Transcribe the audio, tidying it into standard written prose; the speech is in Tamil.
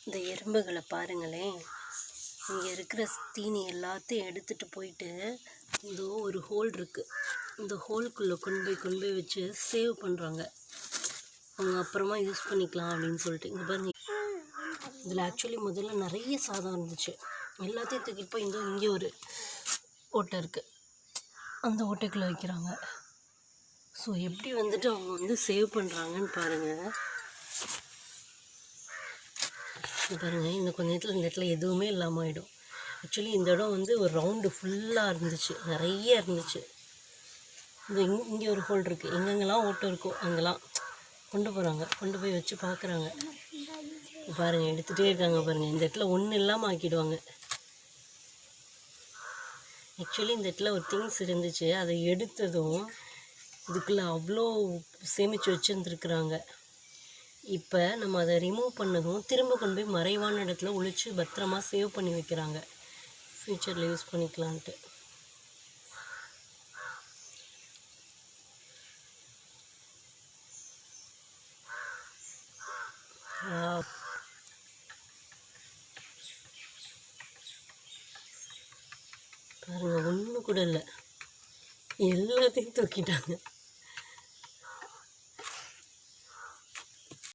இந்த எறும்புகளை பாருங்களேன், இங்கே இருக்கிற தீனி எல்லாத்தையும் எடுத்துகிட்டு போயிட்டு இதோ ஒரு ஹோல் இருக்குது, இந்த ஹோல்குள்ளே கொண்டு போய் வச்சு சேவ் பண்ணுறாங்க. அவங்க அப்புறமா யூஸ் பண்ணிக்கலாம் அப்படின்னு சொல்லிட்டு. இங்கே பாருங்க, இதில் ஆக்சுவலி முதல்ல நிறைய சாதம் இருந்துச்சு. எல்லாத்தையும் தூக்கிட்டு போய் இங்கே ஒரு ஓட்டை இருக்குது, அந்த ஓட்டைக்குள்ளே வைக்கிறாங்க. ஸோ எப்படி வந்துட்டு அவங்க சேவ் பண்ணுறாங்கன்னு பாருங்கள். பாருங்கள், இன்னும் கொஞ்ச நேரத்தில் இந்த இடத்துல எதுவுமே இல்லாமல் ஆகிடும். ஆக்சுவலி இந்த இடம் ஒரு ரவுண்டு ஃபுல்லாக இருந்துச்சு, நிறைய இருந்துச்சு. இங்கே ஒரு ஹோல் இருக்குது, எங்கெங்கெல்லாம் ஓட்டம் இருக்கோ அங்கெல்லாம் கொண்டு போகிறாங்க, கொண்டு போய் வச்சு பார்க்குறாங்க. பாருங்கள், எடுத்துகிட்டே இருக்காங்க பாருங்கள். இந்த இடத்துல ஒன்றும் இல்லாமல் ஆக்கிடுவாங்க. ஆக்சுவலி இந்த இடத்துல ஒரு திங்ஸ் இருந்துச்சு, அதை எடுத்ததும் இதுக்குள்ளே அவ்வளோ சேமித்து வச்சுருந்துருக்குறாங்க. இப்போ நம்ம அதை ரிமூவ் பண்ணதும் திரும்ப கொண்டு போய் மறைவான இடத்துல ஒழிச்சு பத்திரமா சேவ் பண்ணி வைக்கிறாங்க, ஃப்யூச்சரில் யூஸ் பண்ணிக்கலான்ட்டு. பாருங்கள், ஒன்று கூட இல்லை, எல்லாத்தையும் தூக்கிட்டாங்க.